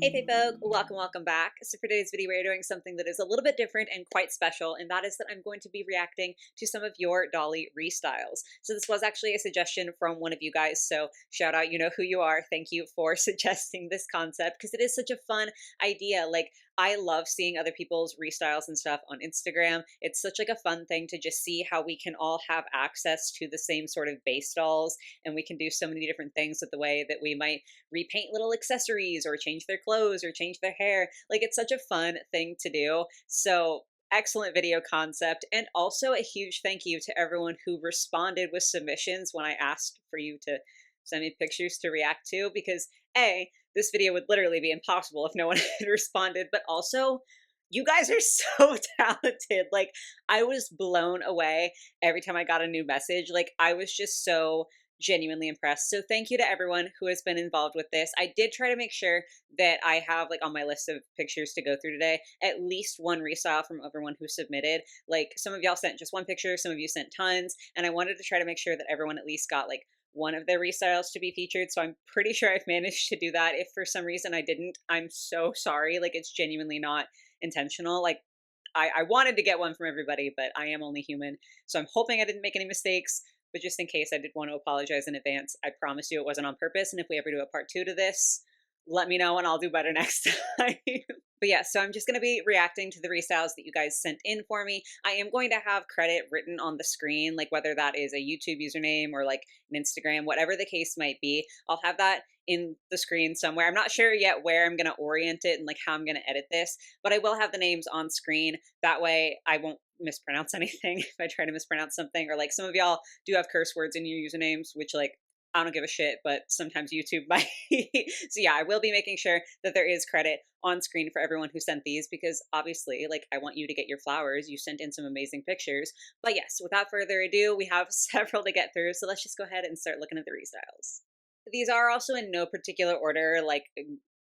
Hey folk, welcome back. So for today's video, we're doing something that is a little bit different and quite special, and that is that I'm going to be reacting to some of your Dolly restyles. So this was actually a suggestion from one of you guys, so shout out, you know who you are. Thank you for suggesting this concept, because it is such a fun idea. Like, I love seeing other people's restyles and stuff on Instagram. It's such like a fun thing to just see how we can all have access to the same sort of base dolls, and we can do so many different things with the way that we might repaint little accessories or change their clothes or change their hair. Like, it's such a fun thing to do. So excellent video concept. And also a huge thank you to everyone who responded with submissions when I asked for you to send me pictures to react to, because A, this video would literally be impossible if no one had responded, but also you guys are so talented. Like, I was blown away every time I got a new message. Like, I was just so genuinely impressed. So thank you to everyone who has been involved with this. I did try to make sure that I have, like, on my list of pictures to go through today, at least one restyle from everyone who submitted. Like, some of y'all sent just one picture, some of you sent tons, and I wanted to try to make sure that everyone at least got like one of their restyles to be featured. So I'm pretty sure I've managed to do that. If for some reason I didn't, I'm so sorry. Like, it's genuinely not intentional. Like, I wanted to get one from everybody, but I am only human. So I'm hoping I didn't make any mistakes. But just in case, I did want to apologize in advance. I promise you it wasn't on purpose. And if we ever do a part 2 to this, let me know and I'll do better next time. But yeah, so I'm just going to be reacting to the restyles that you guys sent in for me. I am going to have credit written on the screen, like whether that is a YouTube username or like an Instagram, whatever the case might be. I'll have that in the screen somewhere. I'm not sure yet where I'm going to orient it and like how I'm going to edit this, but I will have the names on screen. That way I won't mispronounce anything if I try to mispronounce something, or like some of y'all do have curse words in your usernames, which like I don't give a shit, but sometimes YouTube might. So yeah, I will be making sure that there is credit on screen for everyone who sent these, because obviously, like, I want you to get your flowers. You sent in some amazing pictures. But yes, without further ado, we have several to get through. So let's just go ahead and start looking at the restyles. These are also in no particular order. Like,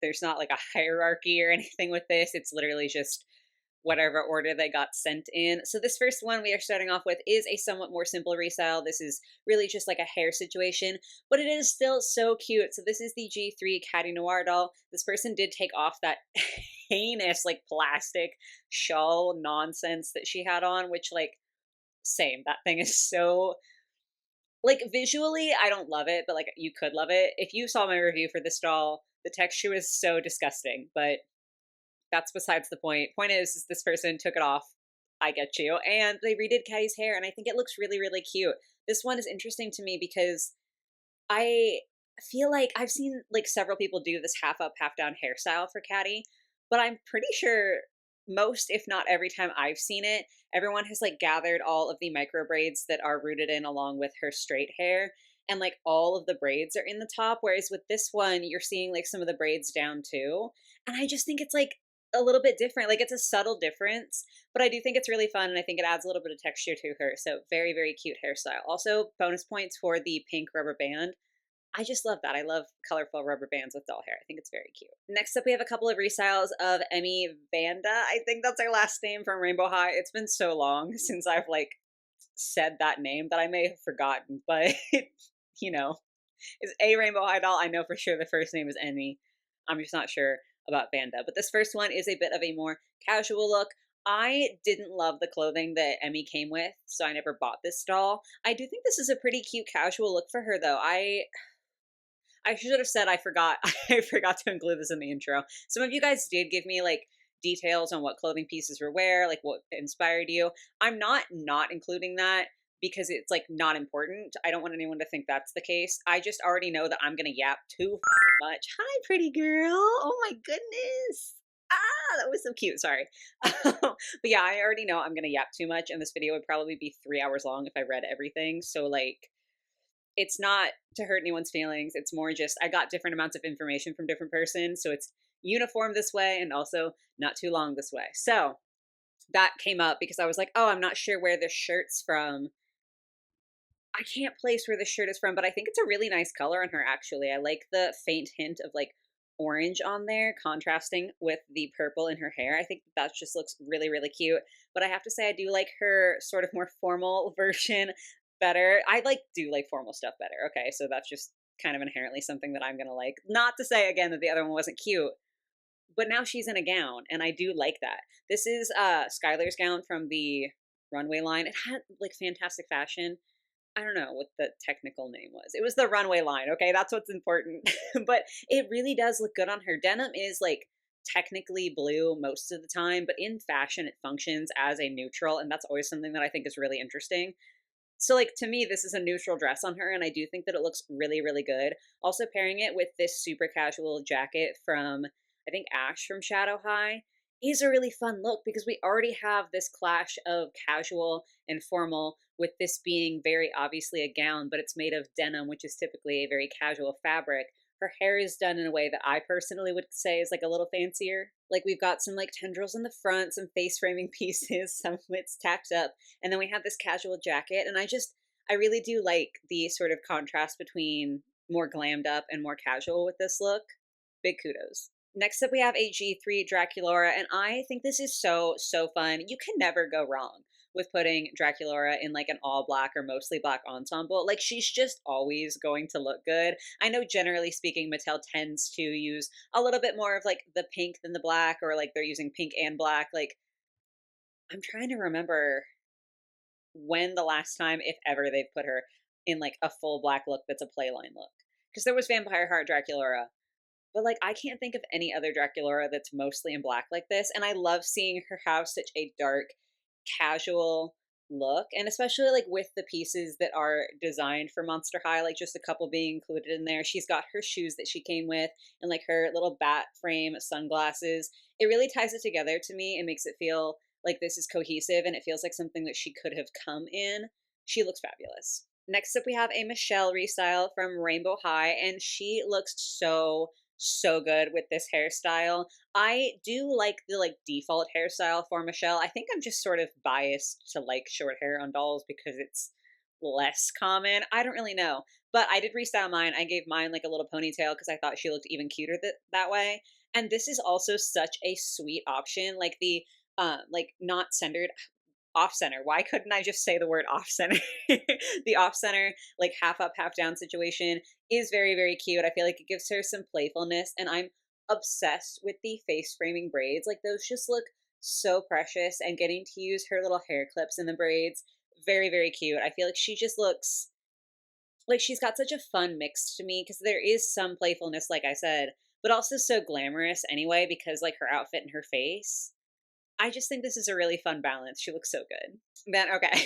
there's not like a hierarchy or anything with this. It's literally just whatever order they got sent in. So this first one we are starting off with is a somewhat more simple restyle. This is really just like a hair situation, but it is still so cute. So this is the G3 Caddy Noir doll. This person did take off that heinous like plastic shawl nonsense that she had on, which like, same, that thing is so, like, visually I don't love it, but like you could love it. If you saw my review for this doll, the texture was so disgusting, but that's besides the point. Point is this person took it off. I get you. And they redid Caddy's hair, and I think it looks really, really cute. This one is interesting to me because I feel like I've seen like several people do this half up, half down hairstyle for Caddy, but I'm pretty sure most, if not every time I've seen it, everyone has like gathered all of the micro braids that are rooted in along with her straight hair. And like all of the braids are in the top, whereas with this one, you're seeing like some of the braids down too. And I just think it's like a little bit different. Like, it's a subtle difference, but I do think it's really fun, and I think it adds a little bit of texture to her. So very, very cute hairstyle. Also, bonus points for the pink rubber band. I just love that. I love colorful rubber bands with doll hair. I think it's very cute. Next up, we have a couple of restyles of Emmy Vanda. I think that's her last name from Rainbow High. It's been so long since I've like said that name that I may have forgotten, but you know, it's a Rainbow High doll. I know for sure the first name is Emmy. I'm just not sure about Vanda. But this first one is a bit of a more casual look. I didn't love the clothing that Emmy came with, so I never bought this doll. I do think this is a pretty cute casual look for her, though. I should have said I forgot. I forgot to include this in the intro. Some of you guys did give me like details on what clothing pieces were where, like what inspired you. I'm not including that because it's like not important. I don't want anyone to think that's the case. I just already know that I'm gonna yap too fucking much. Hi, pretty girl. Oh my goodness. Ah, that was so cute. Sorry. But yeah, I already know I'm gonna yap too much, and this video would probably be 3 hours long if I read everything. So like, it's not to hurt anyone's feelings. It's more just I got different amounts of information from different persons, so it's uniform this way and also not too long this way. So that came up because I was like, oh, I'm not sure where this shirt's from. I can't place where the shirt is from, but I think it's a really nice color on her, actually. I like the faint hint of like orange on there, contrasting with the purple in her hair. I think that just looks really, really cute. But I have to say, I do like her sort of more formal version better. I like do like formal stuff better. Okay, so that's just kind of inherently something that I'm gonna like. Not to say again that the other one wasn't cute, but now she's in a gown, and I do like that. This is Skylar's gown from the runway line. It had like fantastic fashion. I don't know what the technical name was. It was the runway line, okay? That's what's important. But it really does look good on her. Denim is like technically blue most of the time, but in fashion it functions as a neutral, and that's always something that I think is really interesting. So like to me this is a neutral dress on her, and I do think that it looks really really good. Also pairing it with this super casual jacket from I think Ash from Shadow High is a really fun look because we already have this clash of casual and formal, with this being very obviously a gown, but it's made of denim, which is typically a very casual fabric. Her hair is done in a way that I personally would say is like a little fancier. Like we've got some like tendrils in the front, some face framing pieces, some of it's tacked up, and then we have this casual jacket. And I really do like the sort of contrast between more glammed up and more casual with this look. Big kudos. Next up, we have a G3 Draculaura, and I think this is so, so fun. You can never go wrong with putting Draculaura in like an all black or mostly black ensemble. Like she's just always going to look good. I know generally speaking, Mattel tends to use a little bit more of like the pink than the black, or like they're using pink and black. Like I'm trying to remember when the last time, if ever, they've put her in like a full black look that's a playline look. Because there was Vampire Heart Draculaura, but like I can't think of any other Draculaura that's mostly in black like this. And I love seeing her have such a dark, casual look, and especially like with the pieces that are designed for Monster High, like just a couple being included in there. She's got her shoes that she came with and like her little bat frame sunglasses. It really ties it together to me and makes it feel like this is cohesive, and it feels like something that she could have come in. She looks fabulous. Next up, we have a Michelle Restyle from Rainbow High, and she looks so, so good with this hairstyle. I do like the like default hairstyle for Michelle. I think I'm just sort of biased to like short hair on dolls because it's less common. I don't really know. But I did restyle mine. I gave mine like a little ponytail because I thought she looked even cuter that way. And this is also such a sweet option. Like the like not centered, off center. Why couldn't I just say the word off center? The off center, like half up, half down situation is very, very cute. I feel like it gives her some playfulness, and I'm obsessed with the face framing braids. Like those just look so precious, and getting to use her little hair clips in the braids, very, very cute. I feel like she just looks like she's got such a fun mix to me because there is some playfulness, like I said, but also so glamorous anyway because like her outfit and her face. I just think this is a really fun balance. She looks so good. Then okay.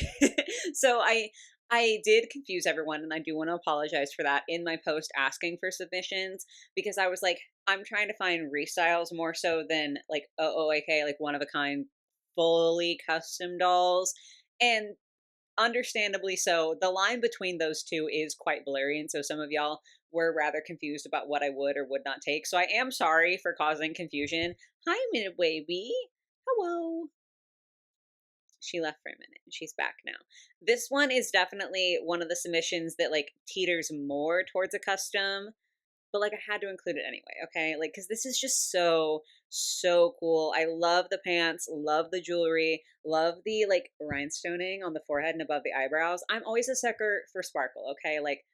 So I did confuse everyone, and I do want to apologize for that in my post asking for submissions, because I was like, I'm trying to find restyles more so than like OOAK, like one of a kind fully custom dolls. And understandably so, the line between those two is quite blurry, and so some of y'all were rather confused about what I would or would not take. So I am sorry for causing confusion. Hi, Midway B. Hello. She left for a minute and she's back now. This one is definitely one of the submissions that like teeters more towards a custom, but like I had to include it anyway, okay? Like, because this is just so, so cool. I love the pants, love the jewelry, love the like rhinestoning on the forehead and above the eyebrows. I'm always a sucker for sparkle, okay? Like,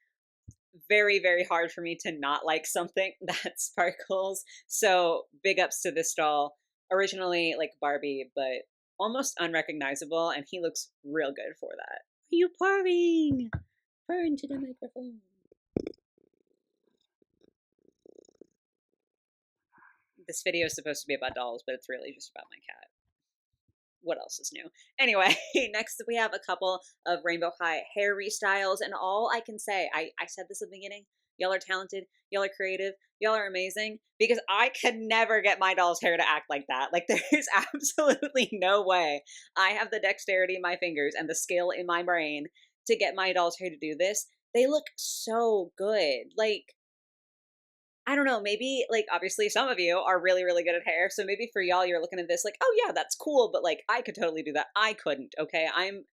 very, very hard for me to not like something that sparkles. So, big ups to this doll. Originally like Barbie, but almost unrecognizable, and he looks real good for that. Are you purring? Purr into the microphone. This video is supposed to be about dolls, but it's really just about my cat. What else is new? Anyway, next we have a couple of Rainbow High hair restyles, and all I can say, I said this at the beginning, y'all are talented, y'all are creative, y'all are amazing, because I could never get my doll's hair to act like that. Like, there's absolutely no way I have the dexterity in my fingers and the skill in my brain to get my doll's hair to do this. They look so good. Like, I don't know, maybe like obviously some of you are really, really good at hair. So maybe for y'all, you're looking at this like, oh yeah, that's cool. But like, I could totally do that. I couldn't. Okay. I'm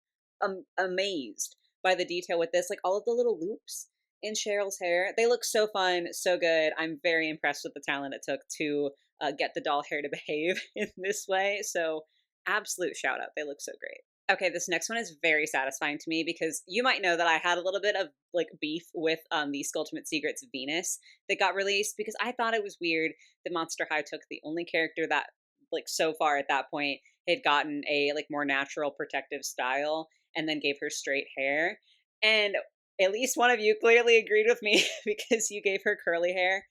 amazed by the detail with this. Like all of the little loops in Cheryl's hair, they look so fun, so good. I'm very impressed with the talent it took to get the doll hair to behave in this way. So absolute shout out. They look so great. Okay, this next one is very satisfying to me because you might know that I had a little bit of like beef with the Skulltimate Secrets Venus that got released because I thought it was weird that Monster High took the only character that like so far at that point had gotten a like more natural protective style and then gave her straight hair. And at least one of you clearly agreed with me because you gave her curly hair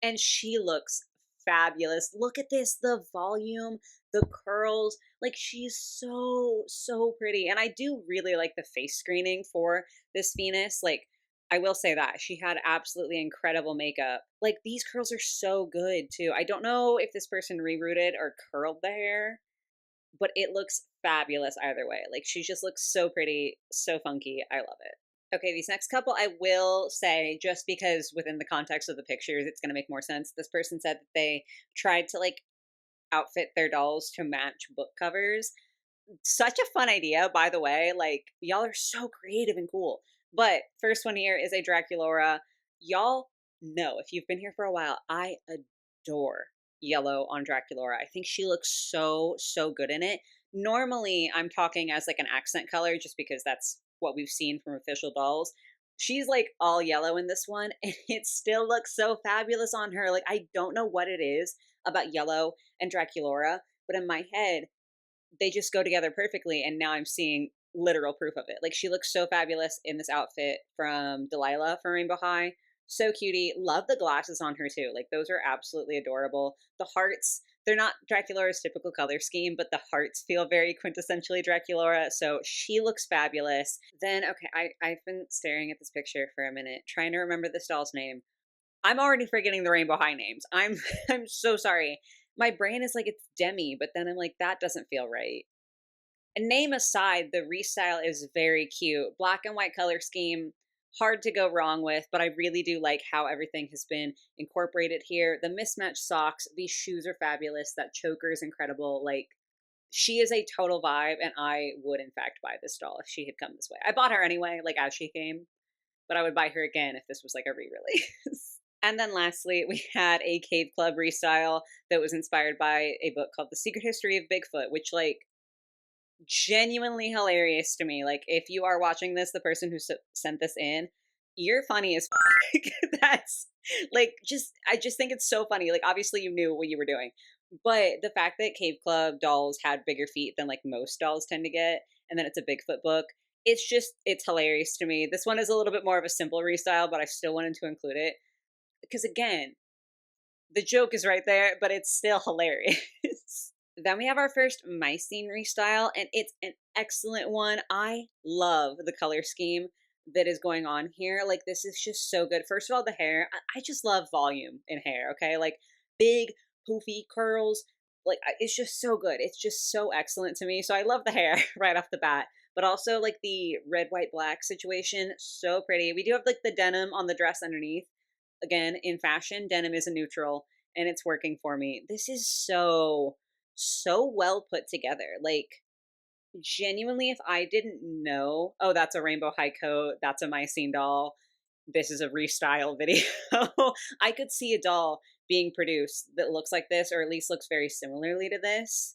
and she looks fabulous. Look at this, the volume, the curls. Like she's so pretty. And I do really like the face screening for this Venus. Like I will say that she had absolutely incredible makeup. Like these curls are so good too. I don't know if this person rerooted or curled the hair, but it looks fabulous either way. Like she just looks so pretty, so funky. I love it. Okay, these next couple I will say just because within the context of the pictures it's going to make more sense. This person said that they tried to like outfit their dolls to match book covers. Such a fun idea, by the way. Like y'all are so creative and cool. But first one here is a Draculaura. Y'all know if you've been here for a while, I adore yellow on Draculaura. I think she looks so good in it. Normally, I'm talking as like an accent color just because that's what we've seen from official dolls. She's like all yellow in this one, and it still looks so fabulous on her. Like, I don't know what it is about yellow and Draculaura, but in my head, they just go together perfectly. And now I'm seeing literal proof of it. Like she looks so fabulous in this outfit from Delilah from Rainbow High. So cutie. Love the glasses on her too. Like those are absolutely adorable. The hearts, they're not Draculaura's typical color scheme, but the hearts feel very quintessentially Draculaura. So she looks fabulous. Then, okay, I've been staring at this picture for a minute, trying to remember this doll's name. I'm already forgetting the Rainbow High names. I'm so sorry. My brain is like it's Demi, but then I'm like that doesn't feel right. And name aside, the restyle is very cute. Black and white color scheme, hard to go wrong with, but I really do like how everything has been incorporated here. The mismatched socks, these shoes are fabulous. That choker is incredible. Like she is a total vibe, and I would in fact buy this doll if she had come this way. I bought her anyway, like as she came, but I would buy her again if this was like a re-release. And then lastly, we had a Cave Club restyle that was inspired by a book called The Secret History of Bigfoot, which like genuinely hilarious to me. Like if you are watching this, the person who sent this in, you're funny as fuck. That's like just I just think it's so funny. Like obviously you knew what you were doing. But the fact that Cave Club dolls had bigger feet than like most dolls tend to get, and then it's a Bigfoot book, it's hilarious to me. This one is a little bit more of a simple restyle, but I still wanted to include it because again, the joke is right there, but it's still hilarious. Then we have our first Mycene restyle, and it's an excellent one. I love the color scheme that is going on here. Like, this is just so good. First of all, the hair. I just love volume in hair, okay? Like, big, poofy curls. Like, it's just so good. It's just so excellent to me. So I love the hair right off the bat. But also, like, the red, white, black situation. So pretty. We do have, like, the denim on the dress underneath. Again, in fashion, denim is a neutral, and it's working for me. This is so well put together. Like genuinely, if I didn't know, oh, that's a Rainbow High coat, that's a Mycene doll, this is a restyle video, I could see a doll being produced that looks like this, or at least looks very similarly to this.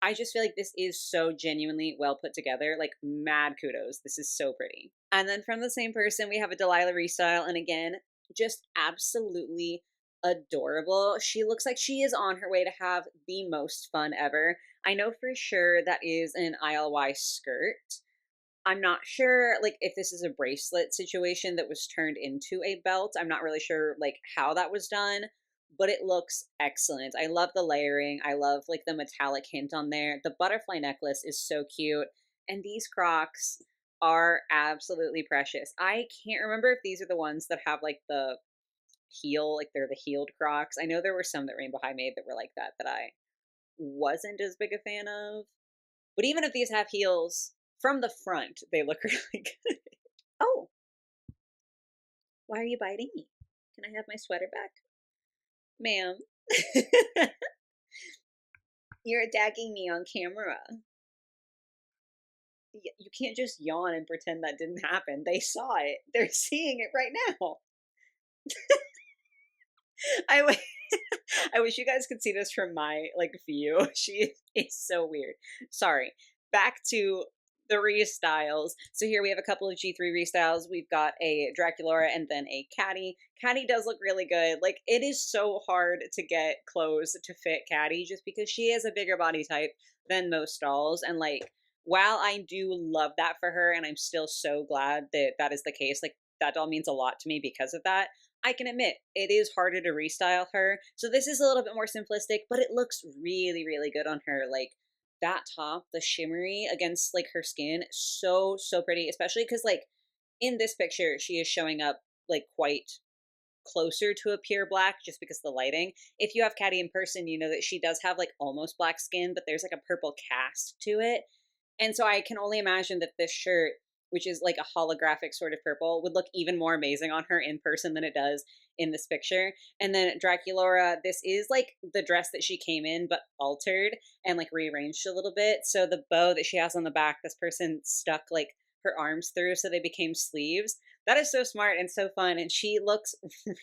I just feel like this is so genuinely well put together. Like, mad kudos. This is so pretty. And then from the same person, we have a Delilah restyle. And again, just absolutely adorable. She looks like she is on her way to have the most fun ever. I know for sure that is an ILY skirt. I'm not sure, like, if this is a bracelet situation that was turned into a belt. I'm not really sure, like, how that was done, but it looks excellent. I love the layering. I love, like, the metallic hint on there. The butterfly necklace is so cute. And these Crocs are absolutely precious. I can't remember if these are the ones that have, like, the heel, like, they're the heeled Crocs. I know there were some that Rainbow High made that were like that I wasn't as big a fan of. But even if these have heels, from the front, they look really good. Oh, why are you biting me? Can I have my sweater back? Ma'am. You're attacking me on camera. You can't just yawn and pretend that didn't happen. They saw it. They're seeing it right now. I, I wish you guys could see this from my like view. She is so weird. Sorry. back to the restyles. So here we have a couple of G3 restyles. We've got a Draculaura and then a Caddy. Caddy does look really good. Like, it is so hard to get clothes to fit Caddy just because she is a bigger body type than most dolls. And like, while I do love that for her, and I'm still so glad that that is the case, like, that doll means a lot to me because of that. I can admit it is harder to restyle her. So this is a little bit more simplistic, but it looks really, really good on her. Like, that top, the shimmery against like her skin, so, so pretty, especially because like in this picture, she is showing up like quite closer to a pure black just because of the lighting. If you have Caddy in person, you know that she does have like almost black skin, but there's like a purple cast to it. And so I can only imagine that this shirt, which is like a holographic sort of purple, would look even more amazing on her in person than it does in this picture. And then Draculaura, this is like the dress that she came in, but altered and like rearranged a little bit. So the bow that she has on the back, this person stuck like her arms through so they became sleeves. That is so smart and so fun. And she looks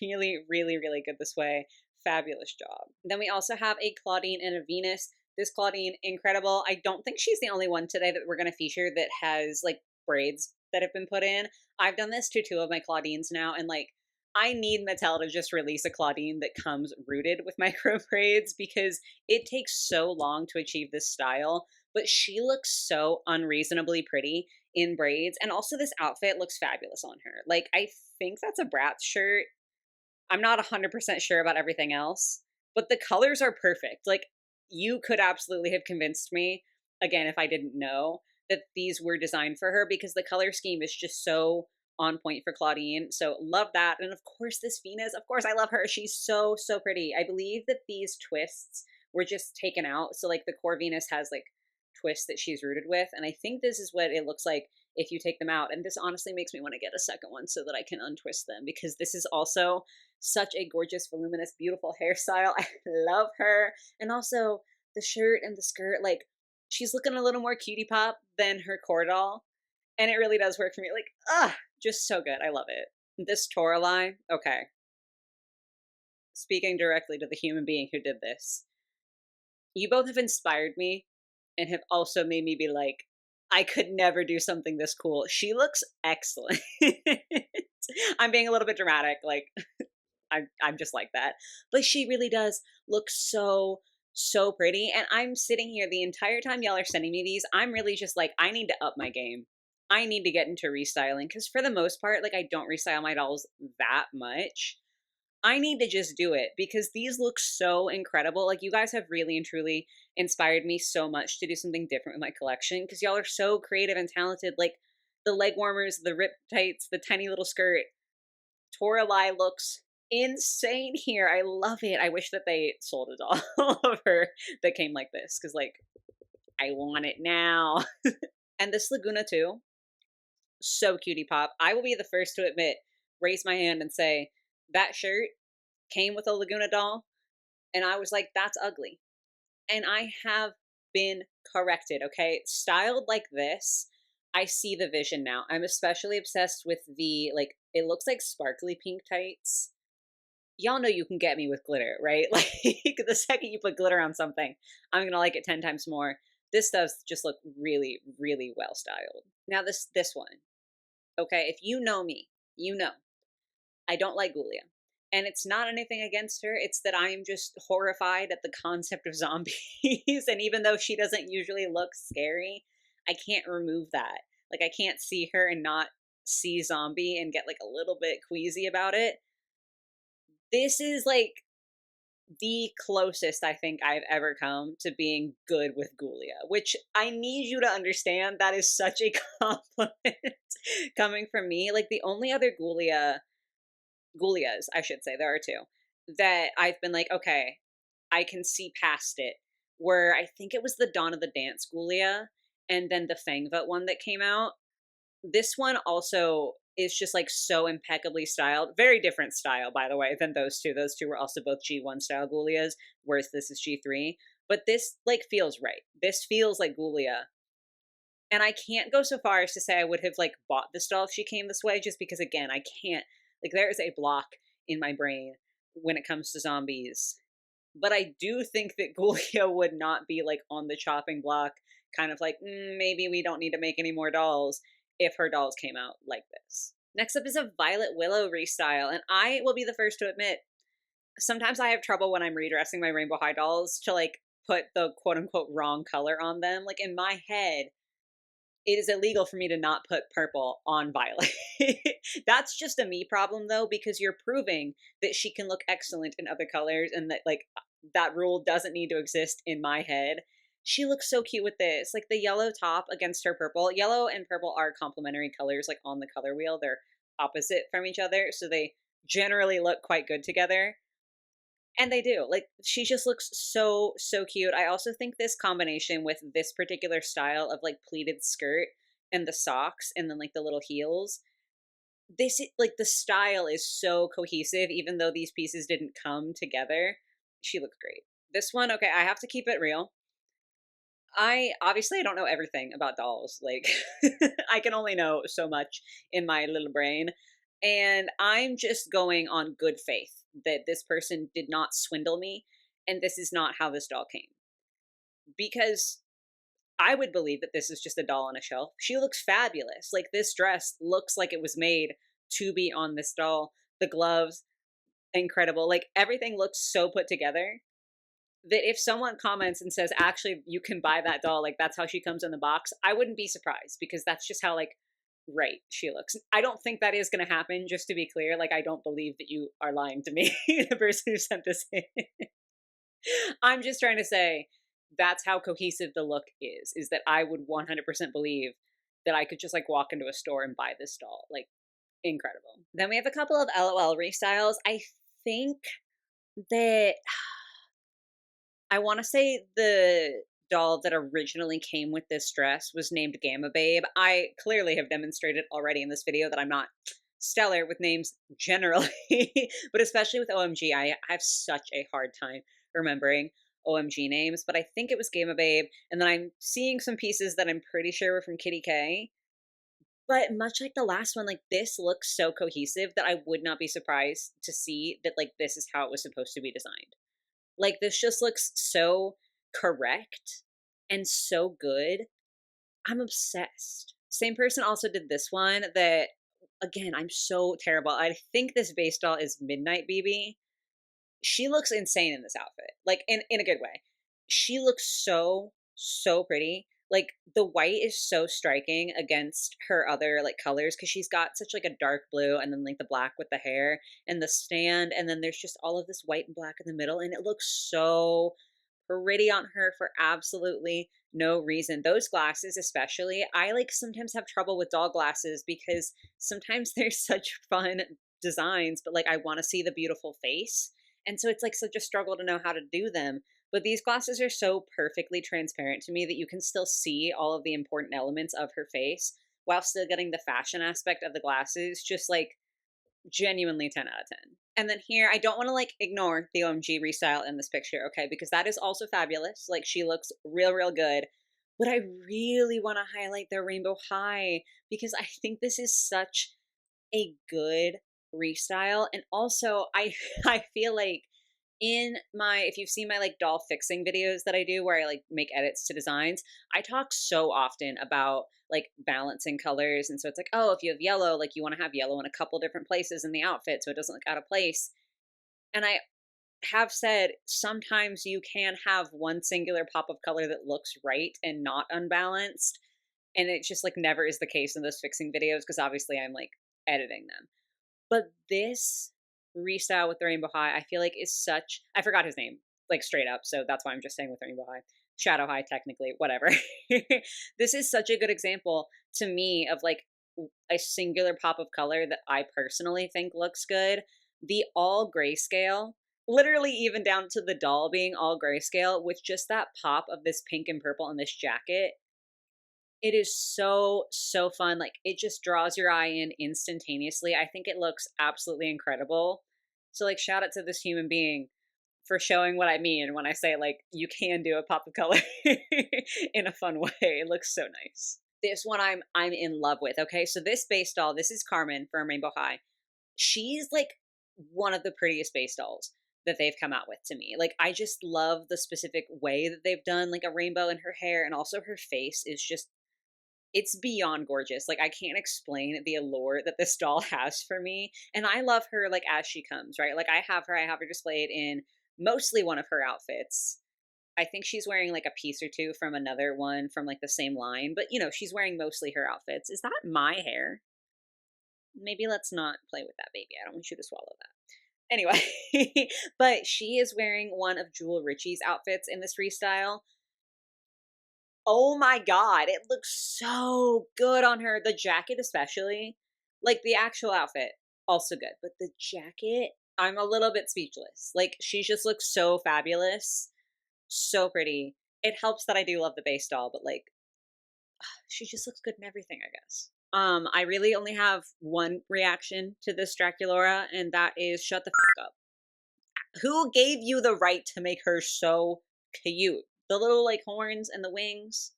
really, really, really good this way. Fabulous job. Then we also have a Claudine and a Venus. This Claudine, incredible. I don't think she's the only one today that we're going to feature that has like braids that have been put in. I've done this to two of my Claudines now, and like, I need Mattel to just release a Claudine that comes rooted with micro braids because it takes so long to achieve this style, but she looks so unreasonably pretty in braids, and also this outfit looks fabulous on her. Like, I think that's a Bratz shirt. I'm not 100% sure about everything else, but the colors are perfect. Like, you could absolutely have convinced me, again, if I didn't know, that these were designed for her because the color scheme is just so on point for Claudine. So love that. And of course, this Venus, of course, I love her. She's so, so pretty. I believe that these twists were just taken out. So like the core Venus has like twists that she's rooted with. And I think this is what it looks like if you take them out. And this honestly makes me want to get a second one so that I can untwist them because this is also such a gorgeous, voluminous, beautiful hairstyle. I love her. And also the shirt and the skirt, like, she's looking a little more cutie pop than her core doll. And it really does work for me. Like, just so good. I love it. This Toralei, okay. Speaking directly to the human being who did this, you both have inspired me and have also made me be like, I could never do something this cool. She looks excellent. I'm being a little bit dramatic. Like, I'm just like that. But she really does look so, so pretty. And I'm sitting here the entire time y'all are sending me these. I'm really just like, I need to up my game. I need to get into restyling because for the most part, like, I don't restyle my dolls that much. I need to just do it because these look so incredible. Like, you guys have really and truly inspired me so much to do something different with my collection because y'all are so creative and talented. Like, the leg warmers, the rip tights, the tiny little skirt. Toralei looks insane here. I love it. I wish that they sold a doll of her that came like this because, like, I want it now. And this Laguna too, so cutie pop. I will be the first to admit, raise my hand and say, that shirt came with a Laguna doll, and I was like, that's ugly. And I have been corrected, okay? Styled like this, I see the vision now. I'm especially obsessed with the, like, it looks like sparkly pink tights. Y'all know you can get me with glitter, right? Like, the second you put glitter on something, I'm gonna like it 10 times more. This does just look really, really well styled. Now this one, okay? If you know me, you know I don't like Gulia. And it's not anything against her. It's that I'm just horrified at the concept of zombies. And even though she doesn't usually look scary, I can't remove that. Like, I can't see her and not see zombie and get like a little bit queasy about it. This is like the closest I think I've ever come to being good with Gulia, which I need you to understand that is such a compliment coming from me. Like, the only other Gulias, I should say, there are two, that I've been like, okay, I can see past it, where I think it was the Dawn of the Dance Gulia and then the Fangva one that came out. This one also is just like so impeccably styled. Very different style, by the way, than those two. Those two were also both G1 style Gulias, whereas this is G3. But this like feels right. This feels like Gulia. And I can't go so far as to say I would have like bought this doll if she came this way, just because again, I can't, like, there is a block in my brain when it comes to zombies. But I do think that Gulia would not be like on the chopping block kind of like, maybe we don't need to make any more dolls if her dolls came out like this. Next up is a Violet Willow restyle, and I will be the first to admit, sometimes I have trouble when I'm redressing my Rainbow High dolls to like put the quote unquote wrong color on them. Like in my head, it is illegal for me to not put purple on Violet. That's just a me problem though, because you're proving that she can look excellent in other colors and that like that rule doesn't need to exist in my head. She looks so cute with this. Like the yellow top against her purple. Yellow and purple are complementary colors like on the color wheel. They're opposite from each other, so they generally look quite good together. And they do. Like, she just looks so, so cute. I also think this combination with this particular style of like pleated skirt and the socks and then like the little heels, like the style is so cohesive, even though these pieces didn't come together. She looks great. This one, okay, I have to keep it real. I don't know everything about dolls. Like, I can only know so much in my little brain. And I'm just going on good faith that this person did not swindle me and this is not how this doll came. Because I would believe that this is just a doll on a shelf. She looks fabulous. Like, this dress looks like it was made to be on this doll. The gloves, incredible. Like, everything looks so put together that if someone comments and says, actually, you can buy that doll, like that's how she comes in the box, I wouldn't be surprised because that's just how like right she looks. I don't think that is going to happen, just to be clear. Like, I don't believe that you are lying to me, the person who sent this in. I'm just trying to say that's how cohesive the look is that I would 100% believe that I could just like walk into a store and buy this doll. Like, incredible. Then we have a couple of LOL restyles. I think that I want to say the doll that originally came with this dress was named Gamma Babe. I clearly have demonstrated already in this video that I'm not stellar with names generally, but especially with OMG, I have such a hard time remembering OMG names, but I think it was Gamma Babe. And then I'm seeing some pieces that I'm pretty sure were from Kitty K. But much like the last one, like this looks so cohesive that I would not be surprised to see that like this is how it was supposed to be designed. Like, this just looks so correct and so good. I'm obsessed. Same person also did this one that, again, I'm so terrible. I think this base doll is Midnight BB. She looks insane in this outfit, like in a good way. She looks so, so pretty. Like, the white is so striking against her other like colors because she's got such like a dark blue and then like the black with the hair and the stand, and then there's just all of this white and black in the middle, and it looks so pretty on her for absolutely no reason. Those glasses especially, I like sometimes have trouble with doll glasses because sometimes they're such fun designs, but like I want to see the beautiful face. And so it's like such a struggle to know how to do them. But these glasses are so perfectly transparent to me that you can still see all of the important elements of her face while still getting the fashion aspect of the glasses. Just like genuinely 10 out of 10. And then here, I don't want to like ignore the OMG restyle in this picture, okay? Because that is also fabulous. Like, she looks real, real good. But I really want to highlight their Rainbow High because I think this is such a good restyle. And also, I feel like if you've seen my like doll fixing videos that I do where I like make edits to designs, I talk so often about like balancing colors. And so it's like, oh, if you have yellow, like you want to have yellow in a couple different places in the outfit so it doesn't look out of place. And I have said sometimes you can have one singular pop of color that looks right and not unbalanced. And it just like never is the case in those fixing videos because obviously I'm like editing them. But this restyle with the Rainbow High, I feel like is such, I forgot his name, like straight up. So that's why I'm just saying with Rainbow High. Shadow High, technically, whatever. This is such a good example to me of like a singular pop of color that I personally think looks good. The all grayscale, literally even down to the doll being all grayscale with just that pop of this pink and purple on this jacket. It is so, so fun. Like, it just draws your eye in instantaneously. I think it looks absolutely incredible. So, like, shout out to this human being for showing what I mean when I say, like, you can do a pop of color in a fun way. It looks so nice. This one I'm in love with, okay? So this base doll, this is Carmen from Rainbow High. She's, like, one of the prettiest base dolls. that they've come out with to me. Like, I just love the specific way that they've done like a rainbow in her hair, and also her face is just, it's beyond gorgeous. Like, I can't explain the allure that this doll has for me. And I love her like as she comes, right? Like, I have her displayed in mostly one of her outfits. I think she's wearing like a piece or two from another one from like the same line, but she's wearing mostly her outfits. Is that my hair? Maybe let's not play with that, baby. I don't want you to swallow that. Anyway, but she is wearing one of Jewel Richie's outfits in this freestyle. Oh my god, it looks so good on her. The jacket especially. Like, the actual outfit, also good, but the jacket, I'm a little bit speechless. Like, she just looks so fabulous, so pretty. It helps that I do love the base doll, but like, she just looks good in everything, I guess. I really only have one reaction to this Draculaura, and that is shut the fuck up. Who gave you the right to make her so cute? The little like horns and the wings.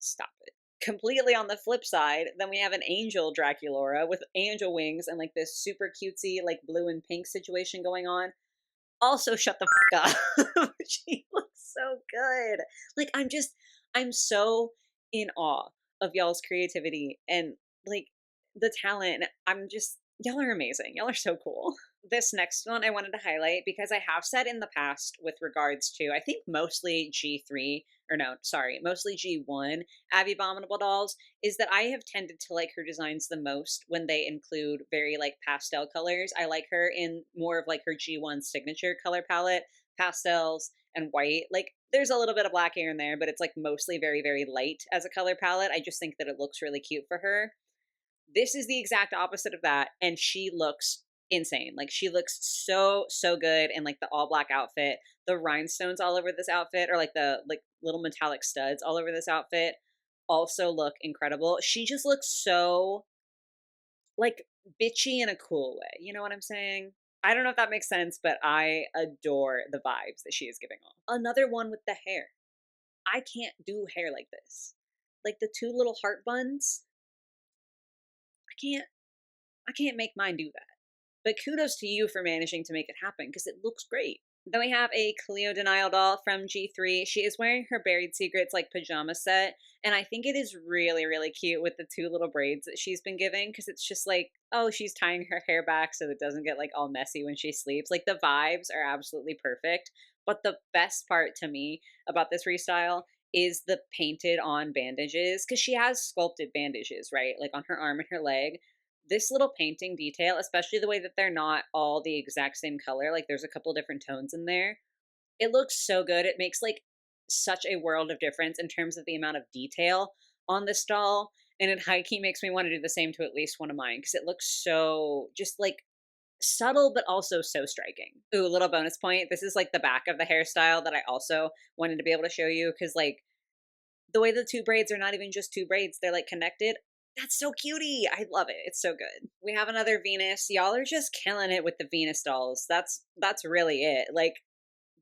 Stop it. Completely on the flip side, then we have an angel Draculaura with angel wings and like this super cutesy like blue and pink situation going on. Also shut the fuck up. She looks so good. Like, I'm so in awe of y'all's creativity and like the talent. Y'all are amazing. Y'all are so cool. This next one I wanted to highlight because I have said in the past with regards to, I think mostly G3, or no, sorry, mostly G1 Abby Abominable dolls, is that I have tended to like her designs the most when they include very like pastel colors. I like her in more of like her G1 signature color palette, pastels and white. Like, there's a little bit of black here and there, but it's like mostly very, very light as a color palette. I just think that it looks really cute for her. This is the exact opposite of that, and she looks insane. Like, she looks so, so good in like the all black outfit. The rhinestones all over this outfit, or like the like little metallic studs all over this outfit, also look incredible. She just looks so like bitchy in a cool way. You know what I'm saying? I don't know if that makes sense, but I adore the vibes that she is giving off. Another one with the hair. I can't do hair like this. Like the two little heart buns. I can't I can't make mine do that. But kudos to you for managing to make it happen because it looks great. Then we have a Cleo Denial doll from G3. She is wearing her Buried Secrets like pajama set, and I think it is really, really cute with the two little braids that she's been giving because it's just like, oh, she's tying her hair back so it doesn't get like all messy when she sleeps. Like, the vibes are absolutely perfect. But the best part to me about this restyle is the painted on bandages, because she has sculpted bandages, right? Like on her arm and her leg. This little painting detail, especially the way that they're not all the exact same color, like there's a couple different tones in there, it looks so good. It makes like such a world of difference in terms of the amount of detail on this doll. And it high key makes me want to do the same to at least one of mine because it looks so just like subtle, but also so striking. Ooh, little bonus point. This is like the back of the hairstyle that I also wanted to be able to show you because like the way the two braids are not even just two braids, they're like connected. That's so cutie. I love it. It's so good. We have another Venus. Y'all are just killing it with the Venus dolls. That's really it. Like,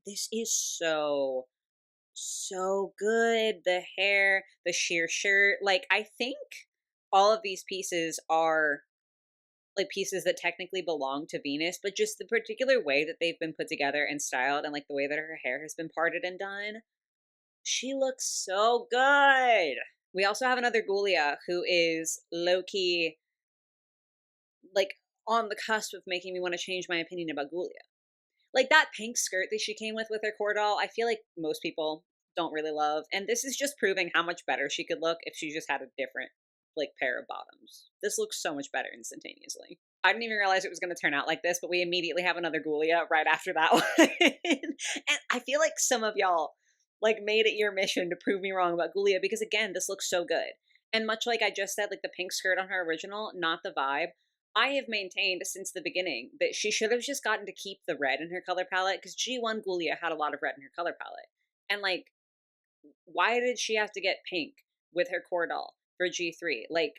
this is so, so good. The hair, the sheer shirt. Like, I think all of these pieces are like pieces that technically belong to Venus, but just the particular way that they've been put together and styled and like the way that her hair has been parted and done, she looks so good. We also have another Ghoulia who is low-key like on the cusp of making me want to change my opinion about Ghoulia. Like, that pink skirt that she came with her core doll, I feel like most people don't really love. And this is just proving how much better she could look if she just had a different like pair of bottoms. This looks so much better instantaneously. I didn't even realize it was going to turn out like this, but we immediately have another Ghoulia right after that one. And I feel like some of y'all like made it your mission to prove me wrong about Ghoulia because, again, this looks so good. And much like I just said, like the pink skirt on her original, not the vibe. I have maintained since the beginning that she should have just gotten to keep the red in her color palette because G1 Ghoulia had a lot of red in her color palette. And like, why did she have to get pink with her core doll for G3? Like,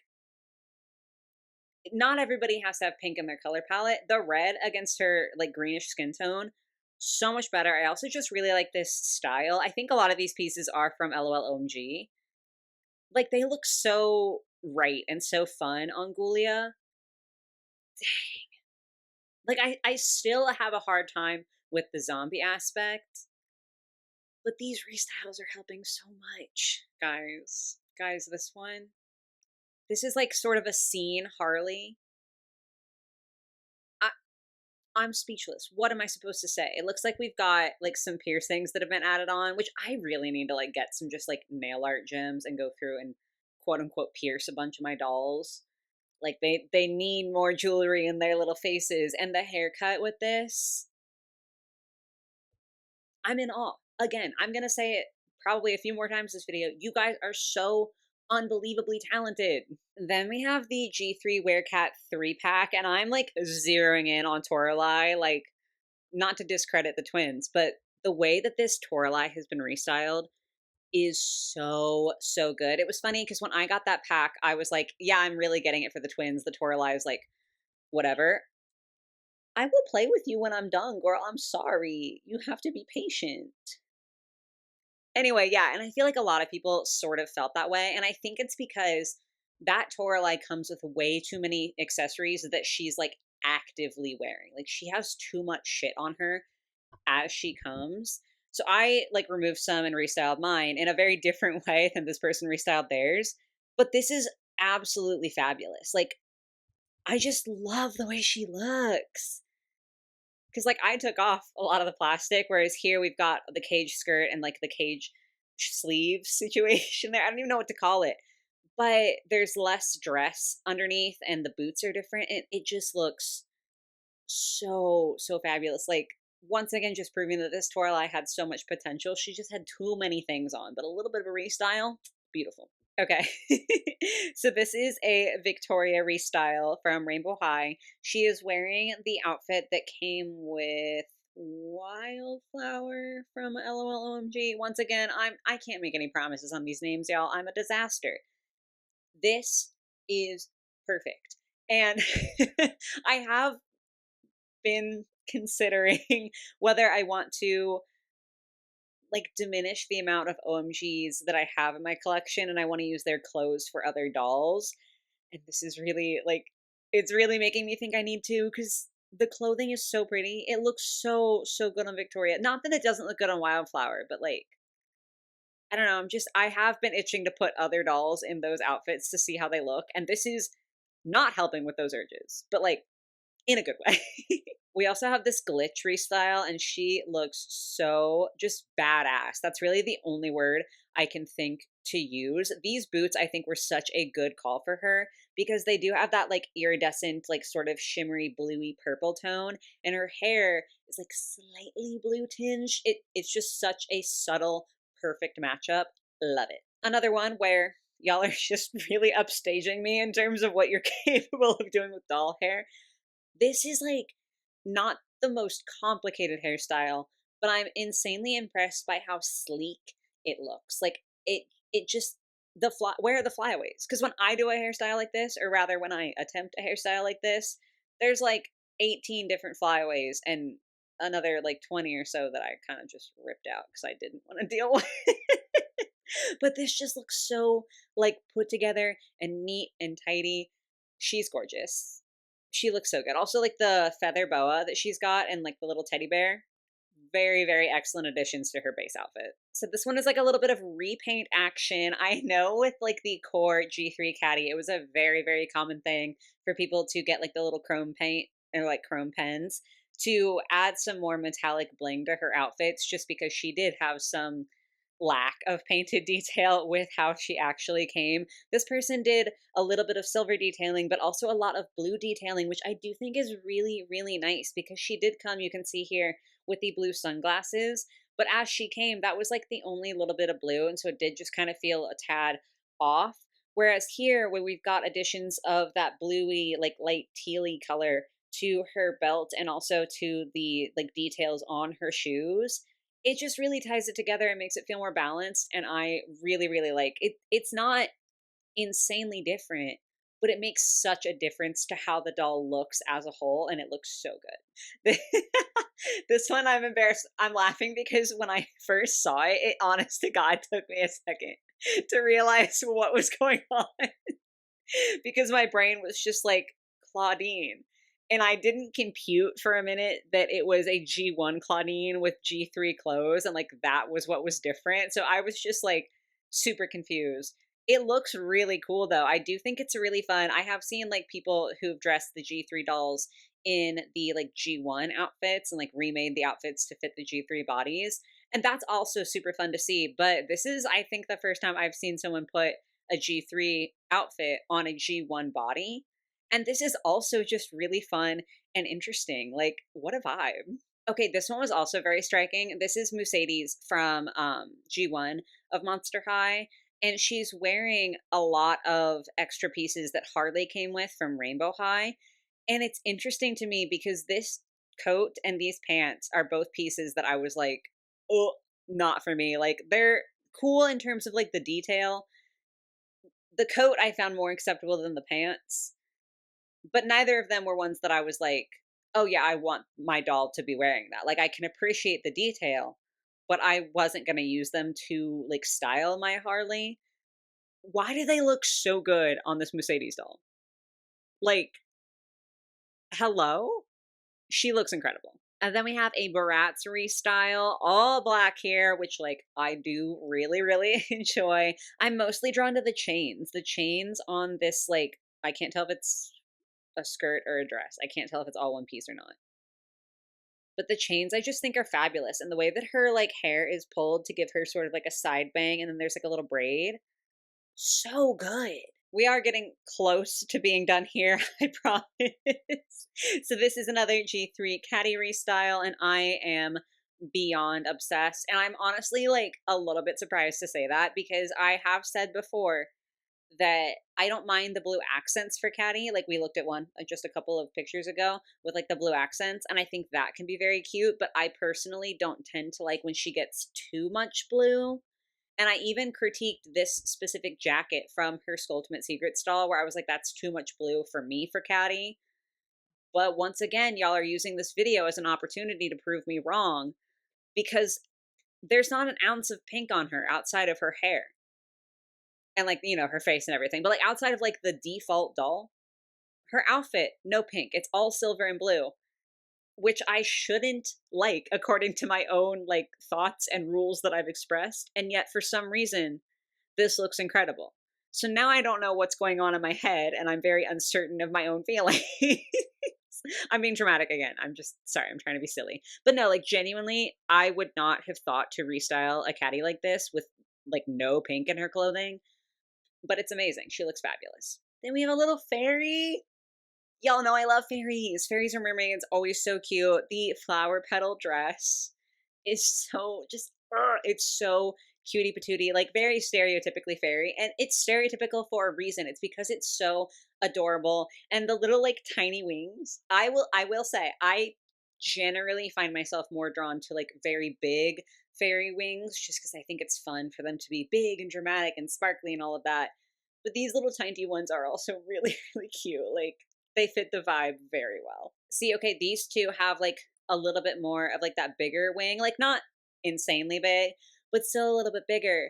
not everybody has to have pink in their color palette. The red against her like greenish skin tone, so much better. I also just really like this style. I think a lot of these pieces are from LOL OMG. Like, they look so right and so fun on Ghoulia. Like, I still have a hard time with the zombie aspect. But these restyles are helping so much, guys. Guys, this is like sort of a scene Harley. I, I'm speechless. What am I supposed to say? It looks like we've got like some piercings that have been added on, which I really need to like get some just like nail art gems and go through and quote unquote pierce a bunch of my dolls. Like they need more jewelry in their little faces, and the haircut with this, I'm in awe. Again, I'm gonna say it probably a few more times this video. You guys are so unbelievably talented. Then we have the G3 Werecat 3-pack, and I'm like zeroing in on Toralei, like not to discredit the twins, but the way that this Toralei has been restyled is so good. It was funny because when I got that pack, I was like, yeah, I'm really getting it for the twins. The Toralei is like, whatever. I will play with you when I'm done, girl. I'm sorry. You have to be patient. Anyway, yeah, and I feel like a lot of people sort of felt that way, and I think it's because that Toralei comes with way too many accessories that she's like actively wearing. Like she has too much shit on her as she comes. So I like removed some and restyled mine in a very different way than this person restyled theirs. But this is absolutely fabulous. Like I just love the way she looks. Because like I took off a lot of the plastic, whereas here we've got the cage skirt and like the cage sleeve situation there. I don't even know what to call it, but there's less dress underneath and the boots are different, and it just looks so fabulous. Like once again, just proving that this Toralei had so much potential. She just had too many things on, but a little bit of a restyle, beautiful. Okay, so this is a Victoria restyle from Rainbow High. She is wearing the outfit that came with Wildflower from LOL OMG. Once again, I can't make any promises on these names, y'all. I'm a disaster. This is perfect. And I have been considering whether I want to like diminish the amount of OMGs that I have in my collection and I want to use their clothes for other dolls. And this is really like it's really making me think I need to, because the clothing is so pretty. It looks so good on Victoria. Not that it doesn't look good on Wildflower, but like I don't know, I have been itching to put other dolls in those outfits to see how they look, and this is not helping with those urges, but like in a good way. We also have this glitch restyle, and she looks so just badass. That's really the only word I can think to use. These boots, I think, were such a good call for her because they do have that like iridescent, like sort of shimmery, bluey purple tone, and her hair is like slightly blue tinge. It's just such a subtle, perfect matchup. Love it. Another one where y'all are just really upstaging me in terms of what you're capable of doing with doll hair. This is like not the most complicated hairstyle, but I'm insanely impressed by how sleek it looks. Like it just where are the flyaways? Because when I do a hairstyle like this, or rather when I attempt a hairstyle like this, there's like 18 different flyaways and another like 20 or so that I kind of just ripped out because I didn't want to deal with. But this just looks so like put together and neat and tidy. She's gorgeous. She looks so good. Also, like the feather boa that she's got and like the little teddy bear, very excellent additions to her base outfit. So this one is like a little bit of repaint action. I know with like the core G3 caddy, it was a very common thing for people to get like the little chrome paint or like chrome pens to add some more metallic bling to her outfits, just because she did have some lack of painted detail with how she actually came. This person did a little bit of silver detailing, but also a lot of blue detailing, which I do think is really nice because she did come, you can see here, with the blue sunglasses. But as she came, that was like the only little bit of blue, and so it did just kind of feel a tad off. Whereas here, where we've got additions of that bluey, like light tealy color to her belt and also to the like details on her shoes, it just really ties it together and makes it feel more balanced, and I really like it. It's not insanely different, but it makes such a difference to how the doll looks as a whole, and it looks so good. This one, I'm embarrassed. I'm laughing because when I first saw it, it honest to God took me a second to realize what was going on because my brain was just like Claudine. And I didn't compute for a minute that it was a G1 Claudine with G3 clothes, and, like, that was what was different, so I was just, like, super confused. It looks really cool, though. I do think it's really fun. I have seen, like, people who've dressed the G3 dolls in the, like, G1 outfits and, like, remade the outfits to fit the G3 bodies, and that's also super fun to see, but this is, I think, the first time I've seen someone put a G3 outfit on a G1 body, and this is also just really fun and interesting. Like, what a vibe. Okay, this one was also very striking. This is Mercedes from G1 of Monster High. And she's wearing a lot of extra pieces that Harley came with from Rainbow High. And it's interesting to me because this coat and these pants are both pieces that I was like, oh, not for me. Like, they're cool in terms of like the detail. The coat I found more acceptable than the pants, but neither of them were ones that I was like, "Oh yeah, I want my doll to be wearing that." Like, I can appreciate the detail, but I wasn't gonna use them to, like, style my Harley. Why do they look so good on this Mercedes doll? Like, hello? She looks incredible. And then we have a Bratz Restyle, all black hair, which, like, I do really, really enjoy. I'm mostly drawn to the chains. The chains on this, like, I can't tell if it's a skirt or a dress. I can't tell if it's all one piece or not. But the chains I just think are fabulous. And the way that her like hair is pulled to give her sort of like a side bang and then there's like a little braid. So good. We are getting close to being done here, I promise. So this is another G3 Caddy Restyle, and I am beyond obsessed. And I'm honestly like a little bit surprised to say that because I have said before that I don't mind the blue accents for Caddy. Like, we looked at one just a couple of pictures ago with like the blue accents, and I think that can be very cute. But I personally don't tend to like when she gets too much blue. And I even critiqued this specific jacket from her Skulltimate Secret stall where I was like, that's too much blue for me for Caddy. But once again, y'all are using this video as an opportunity to prove me wrong because there's not an ounce of pink on her outside of her hair and like, you know, her face and everything. But like outside of like the default doll, her outfit, no pink. It's all silver and blue, which I shouldn't like according to my own like thoughts and rules that I've expressed. And yet for some reason, this looks incredible. So now I don't know what's going on in my head and I'm very uncertain of my own feelings. I'm being dramatic again. I'm just sorry. I'm trying to be silly. But no, like genuinely, I would not have thought to restyle a caddy like this with like no pink in her clothing, but it's amazing. She looks fabulous. Then we have a little fairy. Y'all know I love fairies. Fairies or mermaids, always so cute. The flower petal dress is so just, it's so cutie patootie, like very stereotypically fairy. And it's stereotypical for a reason. It's because it's so adorable. And the little like tiny wings. I will say, I generally find myself more drawn to like very big fairy wings just because I think it's fun for them to be big and dramatic and sparkly and all of that. But these little tiny ones are also really, really cute. Like, they fit the vibe very well. See, okay, these two have like a little bit more of like that bigger wing, like not insanely big, but still a little bit bigger.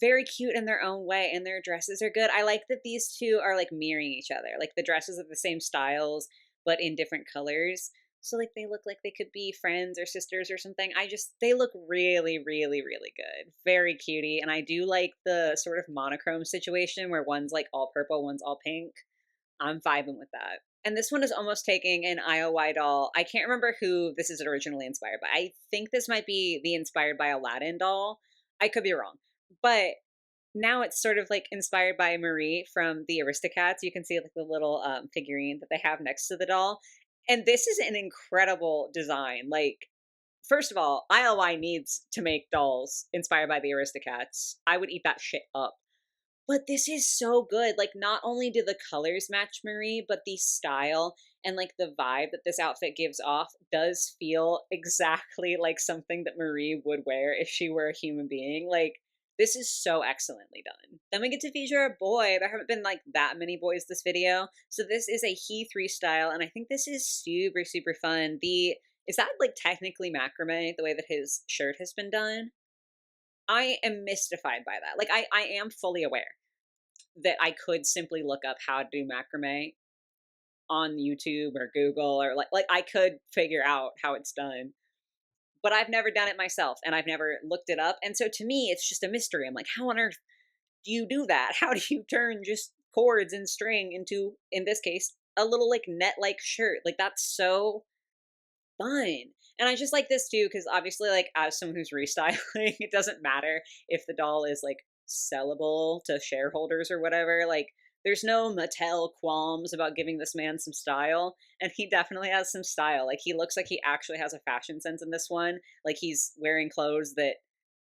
Very cute in their own way, and their dresses are good. I like that these two are like mirroring each other. Like the dresses are the same styles, but in different colors. So like they look like they could be friends or sisters or something. They look really, really, really good. Very cutie. And I do like the sort of monochrome situation where one's like all purple, one's all pink. I'm vibing with that. And this one is almost taking an IOI doll. I can't remember who this is originally inspired by. I think this might be the inspired by Aladdin doll. I could be wrong. But now it's sort of like inspired by Marie from the Aristocats. You can see like the little figurine that they have next to the doll. And this is an incredible design. Like, first of all, IOI needs to make dolls inspired by the Aristocats. I would eat that shit up. But this is so good. Like, not only do the colors match Marie, but the style and like the vibe that this outfit gives off does feel exactly like something that Marie would wear if she were a human being. Like, this is so excellently done. Then we get to feature a boy. There haven't been like that many boys this video. So this is a Heath style, and I think this is super, super fun. Is that like technically macrame, the way that his shirt has been done? I am mystified by that. Like, I am fully aware that I could simply look up how to do macrame. on YouTube or Google, or like I could figure out how it's done, but I've never done it myself and I've never looked it up. And so to me, it's just a mystery. I'm like, how on earth do you do that? How do you turn just cords and string into, in this case, a little like net like shirt? Like that's so fun. And I just like this too, because obviously, like, as someone who's restyling, it doesn't matter if the doll is like sellable to shareholders or whatever. Like, there's no Mattel qualms about giving this man some style. And he definitely has some style. Like, he looks like he actually has a fashion sense in this one. Like, he's wearing clothes that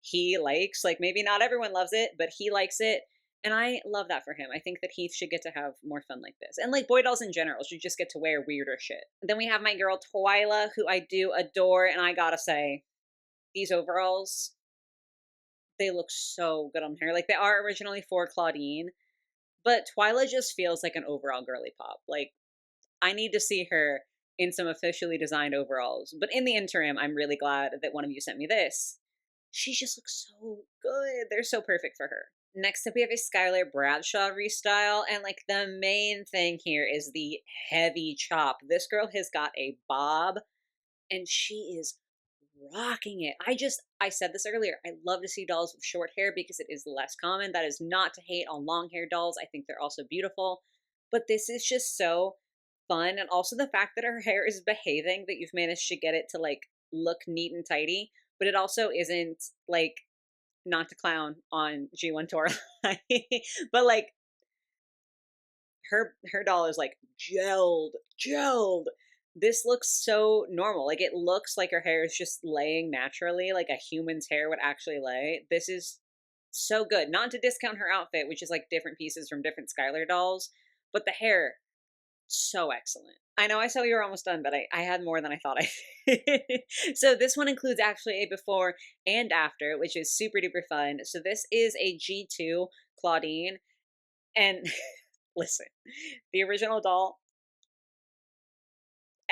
he likes. Like, maybe not everyone loves it, but he likes it. And I love that for him. I think that he should get to have more fun like this. And like boy dolls in general should just get to wear weirder shit. Then we have my girl Twyla, who I do adore. And I gotta say, these overalls, they look so good on her. Like they are originally for Claudine, but Twyla just feels like an overall girly pop. Like I need to see her in some officially designed overalls. But in the interim, I'm really glad that one of you sent me this. She just looks so good. They're so perfect for her. Next up, we have a Skylar Bradshaw restyle. And like the main thing here is the heavy chop. This girl has got a bob and she is rocking it. I said this earlier. I love to see dolls with short hair because it is less common. That is not to hate on long hair dolls. I think they're also beautiful. But this is just so fun. And also the fact that her hair is behaving, that you've managed to get it to like look neat and tidy, but it also isn't like, not to clown on G1 Torah, but like her doll is like gelled. This looks so normal. Like it looks like her hair is just laying naturally, like a human's hair would actually lay. This is so good. Not to discount her outfit, which is like different pieces from different Skylar dolls, but the hair, so excellent. I know I saw you were almost done, but I had more than I thought I did. So this one includes actually a before and after, which is super duper fun. So this is a G2 Claudine. And listen, the original doll,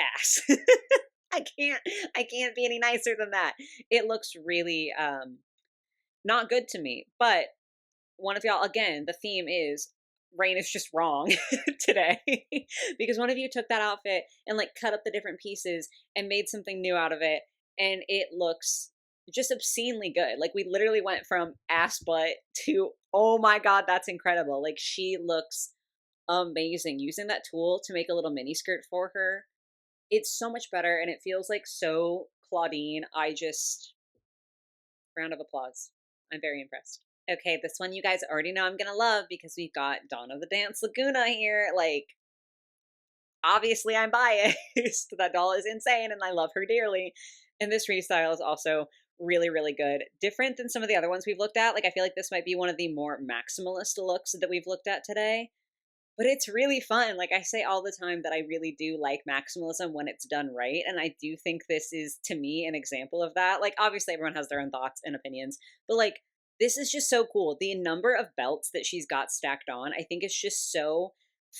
ass. I can't be any nicer than that. It looks really not good to me. But one of y'all, again, the theme is Rain is just wrong today because one of you took that outfit and like cut up the different pieces and made something new out of it, and it looks just obscenely good. Like we literally went from ass butt to, oh my god, that's incredible. Like she looks amazing using that tool to make a little mini skirt for her. It's so much better and it feels like so Claudine. I just, round of applause. I'm very impressed. Okay, this one you guys already know I'm gonna love because we've got Dawn of the Dance Laguna here. Like, obviously I'm biased. That doll is insane and I love her dearly. And this restyle is also really, really good. Different than some of the other ones we've looked at. Like, I feel like this might be one of the more maximalist looks that we've looked at today. But it's really fun. Like I say all the time that I really do like maximalism when it's done right. And I do think this is, to me, an example of that. Like, obviously, everyone has their own thoughts and opinions, but like, this is just so cool. The number of belts that she's got stacked on, I think it's just so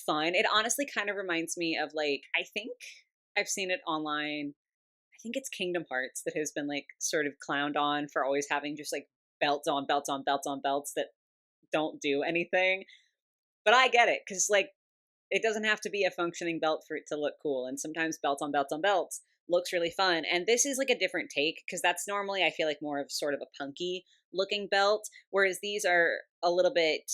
fun. It honestly kind of reminds me of like, I think I've seen it online. I think it's Kingdom Hearts that has been like sort of clowned on for always having just like belts on belts on belts on belts that don't do anything. But I get it because like it doesn't have to be a functioning belt for it to look cool. And sometimes belts on belts on belts looks really fun. And this is like a different take because that's normally, I feel like, more of sort of a punky looking belt. Whereas these are a little bit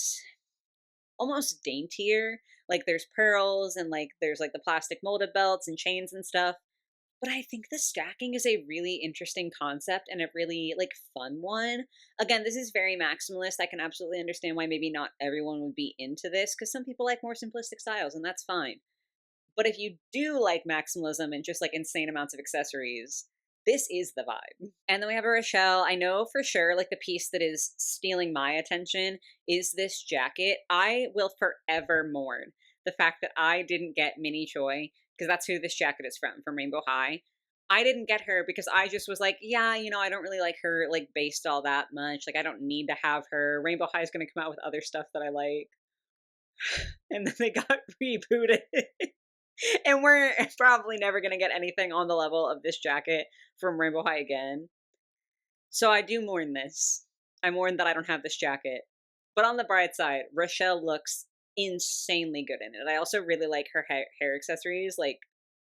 almost daintier. Like there's pearls and like there's like the plastic molded belts and chains and stuff. But I think the stacking is a really interesting concept and a really like fun one. Again, this is very maximalist. I can absolutely understand why maybe not everyone would be into this because some people like more simplistic styles and that's fine. But if you do like maximalism and just like insane amounts of accessories, this is the vibe. And then we have a Rochelle. I know for sure like the piece that is stealing my attention is this jacket. I will forever mourn the fact that I didn't get Minnie Choi, because that's who this jacket is from Rainbow High. I didn't get her because I just was like, yeah, you know, I don't really like her like based all that much. Like I don't need to have her. Rainbow High is going to come out with other stuff that I like. And then they got rebooted. And we're probably never going to get anything on the level of this jacket from Rainbow High again. So I do mourn this. I mourn that I don't have this jacket. But on the bright side, Rochelle looks insanely good in it. I also really like her hair accessories, like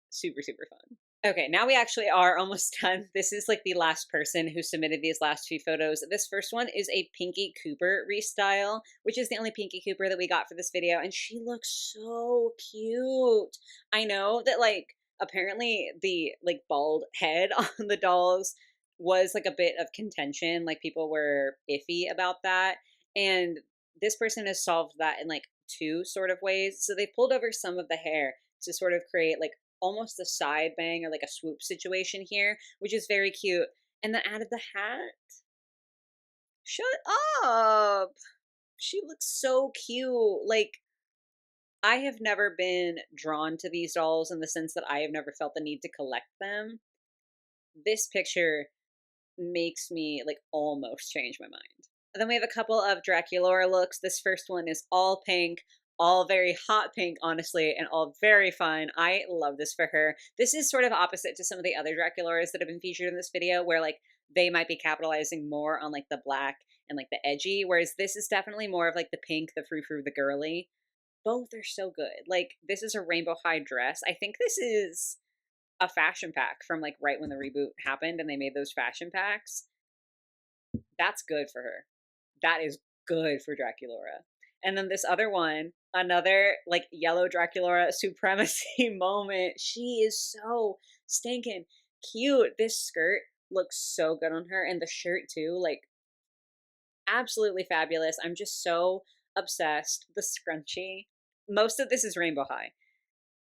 super, super fun. Okay, now we actually are almost done. This is like the last person who submitted these last few photos. This first one is a Pinky Cooper restyle, which is the only Pinky Cooper that we got for this video, and she looks so cute. I know that like apparently the like bald head on the dolls was like a bit of contention, like people were iffy about that, and this person has solved that in like two sort of ways. So they pulled over some of the hair to sort of create like almost a side bang or like a swoop situation here, which is very cute. And then added the hat. Shut up. She looks so cute. Like, I have never been drawn to these dolls in the sense that I have never felt the need to collect them. This picture makes me like almost change my mind. And then we have a couple of Draculaura looks. This first one is all pink, all very hot pink, honestly, and all very fun. I love this for her. This is sort of opposite to some of the other Draculauras that have been featured in this video, where like they might be capitalizing more on like the black and like the edgy, whereas this is definitely more of like the pink, the frou-frou, the girly. Both are so good. Like, this is a rainbow high dress. I think this is a fashion pack from like right when the reboot happened and they made those fashion packs. That's good for her. That is good for Draculaura. And then this other one, another like yellow Draculaura supremacy moment. She is so stinking cute. This skirt looks so good on her, and the shirt too, like absolutely fabulous. I'm just so obsessed. The scrunchie. Most of this is rainbow high.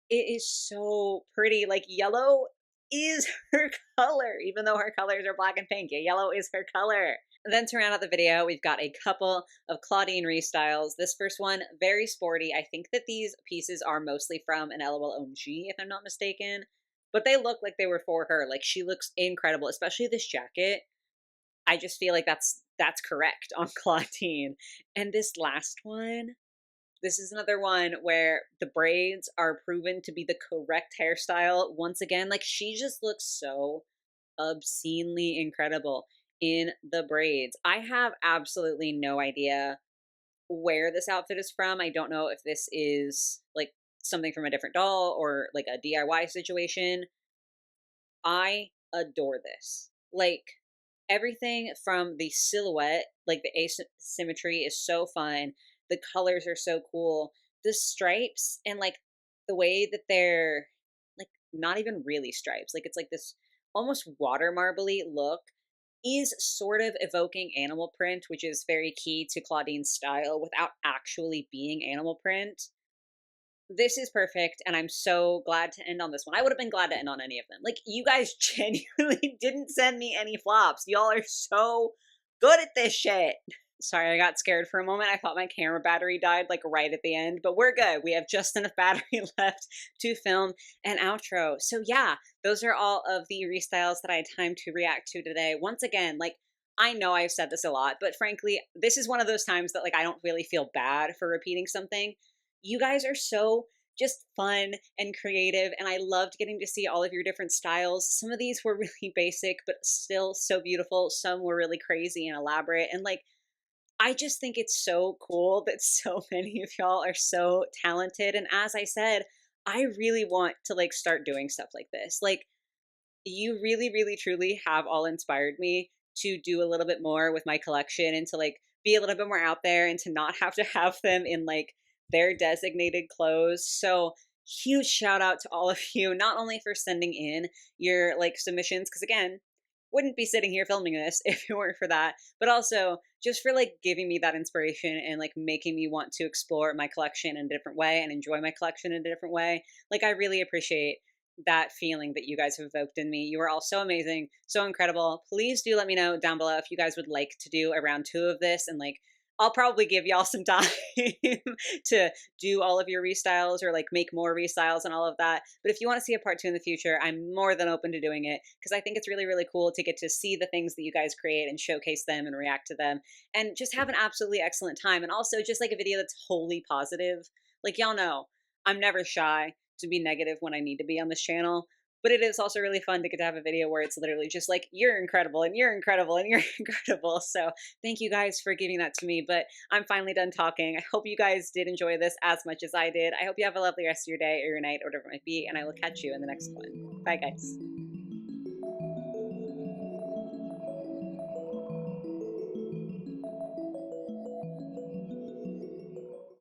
It is so pretty. Like, yellow is her color, even though her colors are black and pink. Yellow is her color. And then to round out the video, we've got a couple of Claudine restyles. This first one, very sporty. I think that these pieces are mostly from an LOL OMG, if I'm not mistaken. But they look like they were for her. Like, she looks incredible, especially this jacket. I just feel like that's correct on Claudine. And this last one, this is another one where the braids are proven to be the correct hairstyle. Once again, like she just looks so obscenely incredible in the braids. I have absolutely no idea where this outfit is from. I don't know if this is like something from a different doll or like a DIY situation. I adore this. Like, everything from the silhouette, like the asymmetry is so fun. The colors are so cool. The stripes and like the way that they're like not even really stripes, like it's like this almost water marbly look is sort of evoking animal print, which is very key to Claudine's style without actually being animal print. This is perfect, and I'm so glad to end on this one. I would have been glad to end on any of them. Like, you guys genuinely didn't send me any flops. Y'all are so good at this shit. Sorry, I got scared for a moment. I thought my camera battery died like right at the end, but we're good. We have just enough battery left to film an outro. So yeah, those are all of the restyles that I had time to react to today. Once again, like, I know I've said this a lot, but frankly, this is one of those times that like I don't really feel bad for repeating something. You guys are so just fun and creative, and I loved getting to see all of your different styles. Some of these were really basic, but still so beautiful. Some were really crazy and elaborate, and like, I just think it's so cool that so many of y'all are so talented. And as I said, I really want to like start doing stuff like this. Like, you really, really, truly have all inspired me to do a little bit more with my collection and to like be a little bit more out there and to not have to have them in like their designated clothes. So huge shout out to all of you, not only for sending in your like submissions, because again, wouldn't be sitting here filming this if it weren't for that, but also just for like giving me that inspiration and like making me want to explore my collection in a different way and enjoy my collection in a different way. Like, I really appreciate that feeling that you guys have evoked in me. You are all so amazing, so incredible. Please do let me know down below if you guys would like to do a round 2 of this, and like I'll probably give y'all some time to do all of your restyles or like make more restyles and all of that. But if you want to see a part 2 in the future, I'm more than open to doing it, because I think it's really, really cool to get to see the things that you guys create and showcase them and react to them and just have an absolutely excellent time. And also just like a video that's wholly positive. Like, y'all know, I'm never shy to be negative when I need to be on this channel, But it is also really fun to get to have a video where it's literally just like, you're incredible and you're incredible and you're incredible. So thank you guys for giving that to me. But I'm finally done talking. I hope you guys did enjoy this as much as I did. I hope you have a lovely rest of your day or your night or whatever it might be. And I will catch you in the next one. Bye, guys.